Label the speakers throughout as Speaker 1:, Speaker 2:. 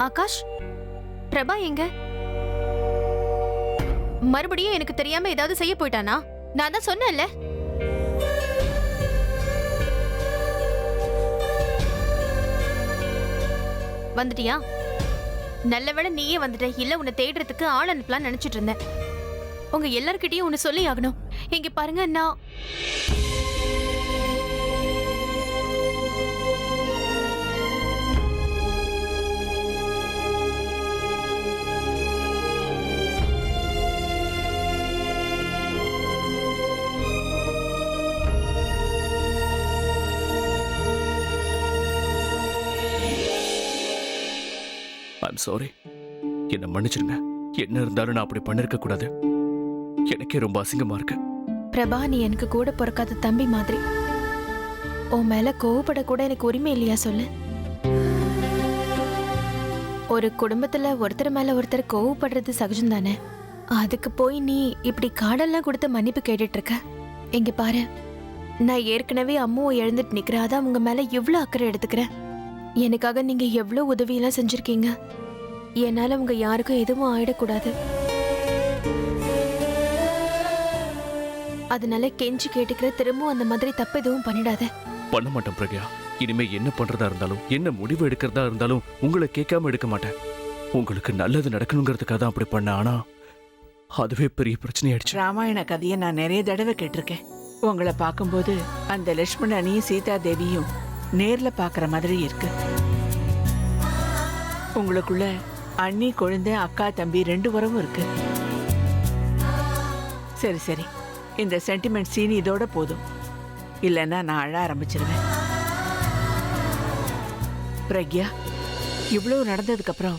Speaker 1: ஆகாஷ், பிரபா எங்க? மறுபடியும் எனக்கு தெரியாம ஏதாவது செய்ய போயிட்டானா? நான் தான் சொன்னேன்ல. வந்துட்டியா? நல்லவேளை நீயே வந்துட்ட. இல்ல உன்னை தேடுறதுக்கு ஆள் அனுப்பலாம்னு நினைச்சிட்டு இருந்தேன். உங்க எல்லார்கிட்டயும் ஒன்னு சொல்லி ஆகணும். இங்க பாருங்க, நான்
Speaker 2: ஐம் சாரி. என்ன மன்னிச்சிருங்க. என்ன இருந்தாலும் நான் அப்படி பண்ணிருக்க கூடாது. எனக்கே ரொம்ப அசிங்கமா இருக்கு.
Speaker 1: பிரபா, நீ எனக்கு கூட பிறக்காத தம்பி மாதிரி. உன் மேல கோவப்பட கூட எனக்கு உரிமை இல்லையா சொல்லு? ஒரு குடும்பத்துல ஒருத்தர் மேல ஒருத்தர் கோவப்படுறது சகஜம் தானே. அதுக்கு போய் நீ இப்படி காடெல்லாம் கொடுத்து மன்னிப்பு கேட்டுட்டு இருக்க. இங்க பாரு, நான் ஏற்கனவே அம்மாவை எழுந்துட்டு நிக்கிறேன். அதான் உங்க மேல எவ்வளவு அக்கறை எடுத்துக்கிறேன். எனக்காக நீங்க எவ்வளவு உதவியெல்லாம் செஞ்சிருக்கீங்க. என்னால உங்க யாருக்கும் எதுவும் ஆயிடக்கூடாது. அதனால கெஞ்சி கேட்டுக்கிற, திரும்பவும் அந்த மாதிரி தப்பு எதுவும் பண்ணிடாத.
Speaker 2: பண்ண மாட்டேன் பிரக்யா. இனிமே என்ன பண்றதா இருந்தாலும், என்ன முடிவு எடுக்கிறதா இருந்தாலும் உங்களை கேட்காம எடுக்க மாட்டேன். உங்களுக்கு நல்லது நடக்கணுங்கிறதுக்காக தான் அப்படி பண்ண. ஆனா அதுவே பெரிய பிரச்சனையாயிடுச்சு.
Speaker 3: ராமாயண கதையை நான் நிறைய தடவை கேட்டிருக்கேன். உங்களை பார்க்கும்போது அந்த லட்சுமணனையும் சீதா தேவியும் நேர்ல பாக்குற மாதிரி இருக்கு. உங்களுக்குள்ள அண்ணி, குழந்தை, அக்கா, தம்பி 2 உறவும் இருக்கு. சரி சரி, இந்த சென்டிமெண்ட் சீன் இதோட போதும். இல்லைன்னா நான் அழ ஆரம்பிச்சிருவேன். பிரக்யா, இவ்வளவு நடந்ததுக்கு அப்புறம்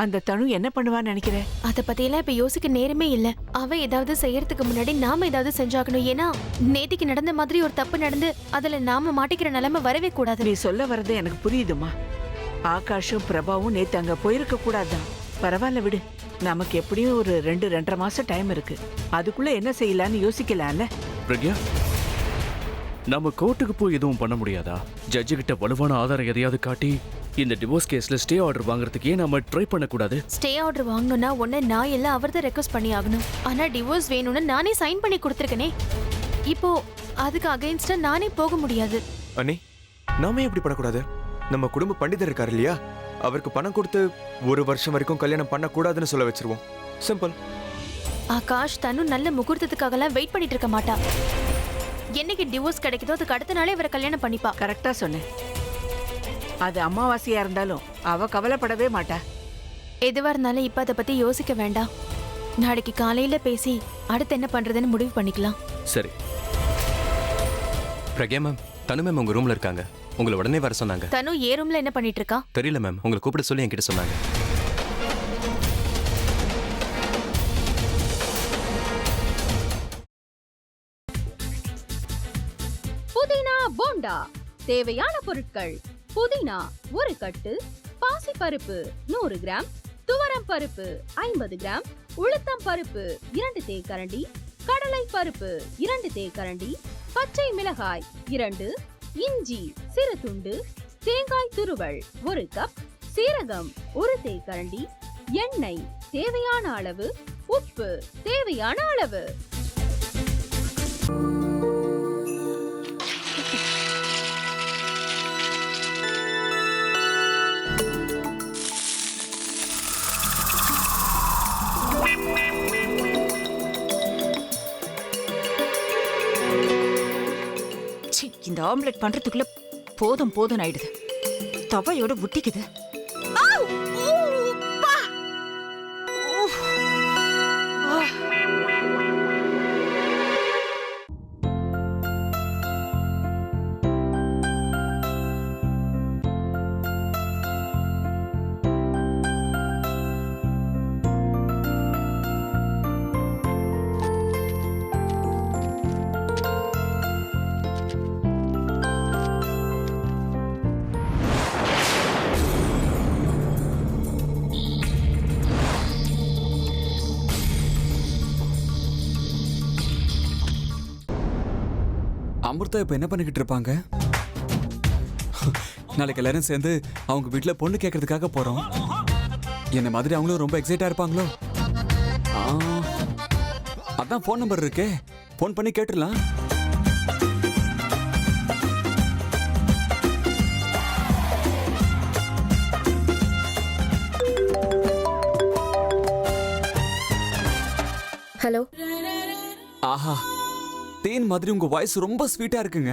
Speaker 3: அந்த தனு என்ன பண்ணுவான்னு நினைக்கிறேன்?
Speaker 1: அத பத்தியெல்லாம் இப்ப யோசிக்க நேரமே இல்ல. அவ ஏதாவது செய்யறதுக்கு முன்னாடி நாம ஏதாவது செஞ்சாகணும். ஏன்னா நேத்திக்கு நடந்த மாதிரி ஒரு தப்பு நடந்து அதுல நாம மாட்டிக்கிற நிலைமை வரவே கூடாது.
Speaker 3: நீ சொல்ல வர்றது எனக்கு புரியுதுமா. ஆகாஷும் பிரபாவும் நேத்து அங்க போயிருக்க கூடாதுதான். பரவாயில்ல விடு. நமக்கு எப்படியும் ஒரு 2-2.5 மாசம் டைம் இருக்கு. அதுக்குள்ள என்ன செய்யலான்னு யோசிக்கலாம்ல.
Speaker 2: பிரக்யா, நம்ம கோர்ட்டுக்கு போய் எதுவும் பண்ண முடியாதா? ஜட்ஜு கிட்ட வலுவான ஆதாரம் எதையாவது காட்டி இந்த டிவோர்ஸ் கேஸ்ல ஸ்டே ஆர்டர் வாங்குறதுக்கு ஏன் நம்ம ட்ரை பண்ண கூடாது?
Speaker 1: ஸ்டே ஆர்டர் வாங்கணும்னா ஒண்ணு நான் எல்லாம் அவர்தான் ரெக்வஸ்ட் பண்ணி ஆகணும். ஆனா டிவோர்ஸ் வேணும்னு நானே சைன் பண்ணி கொடுத்துருக்கனே. இப்போ அதுக்கு அகைன்ஸ்டா நானே போக முடியாது.
Speaker 4: அண்ணி, நாம எப்படி பண்ணக்கூடாது? நம்ம குடும்ப பண்டிதர் இருக்காரு இல்லையா, அவருக்கு பணம் கொடுத்து 1 வருஷம் வரைக்கும் கல்யாணம் பண்ணக்கூடாதுன்னு சொல்ல வச்சிருவோம். சிம்பிள்.
Speaker 1: ஆகாஷ் தனு நல்ல முகூர்த்தத்துக்காகலாம் வெயிட் பண்ணிட்டு இருக்க மாட்டா. என்னைக்கு டிவோர்ஸ் கிடைக்குதோ அதுக்கு அடுத்த நாளே இவரை கல்யாணம் பண்ணிப்பா.
Speaker 3: கரெக்டா சொன்னேன். அது அமாவாசையா இருந்தாலும் அவ கவலைப்படவே மாட்டா.
Speaker 1: எதுவா இருந்தாலும் இப்ப அதை பத்தி யோசிக்க வேண்டாம். நாளைக்கு காலையில பேசி அடுத்து என்ன பண்றதுன்னு முடிவு பண்ணிக்கலாம்.
Speaker 2: சரி.
Speaker 5: பிரக்யா மேம், தனு மேம் உங்க ரூம்ல இருக்காங்க. உங்களை உடனே வர சொன்னாங்க.
Speaker 1: தனு ஏ ரூம்ல என்ன பண்ணிட்டு இருக்கா?
Speaker 5: தெரியல மேம், உங்களை கூப்பிட சொல்லி என்கிட்ட சொன்னாங்க.
Speaker 6: புதினா போண்டா. தேவையான பொருட்கள்: புதினா 1 கட்டு, பாசிப்பருப்பு 100 கிராம், துவரம் பருப்பு 50 கிராம், உளுத்தம் பருப்பு 2 தேக்கரண்டி, கடலை பருப்பு 2 தேக்கரண்டி, பச்சை மிளகாய் 2, இஞ்சி சிறு துண்டு, தேங்காய் துருவல் 1 கப், சீரகம் 1 தேக்கரண்டி, எண்ணெய் தேவையான அளவு, உப்பு தேவையான அளவு.
Speaker 7: இந்த ஆம்லெட் பண்றதுக்குள்ள போதும் போதும் ஆயிடுது. தவையோட ஒட்டிக்குது.
Speaker 8: அமிர்தா இப்ப என்ன பண்ணிக்கிட்டு இருப்பாங்க? நாளைக்கு எல்லாரும் சேர்ந்து அவங்க வீட்டுல பொண்ணு கேட்கறதுக்காக போறோம். என்ன மாதிரி அவங்களும் ரொம்ப எக்ஸைட்டா இருப்பாங்களோ? ஆ, அதான் ஃபோன் நம்பர் இருக்கே, ஃபோன் பண்ணி கேட்டுடலாம்.
Speaker 1: ஹலோ.
Speaker 8: ஆஹா, தேன் மாதிரி உங்க வாய்ஸ் ரொம்ப ஸ்வீட்டா இருக்குங்க.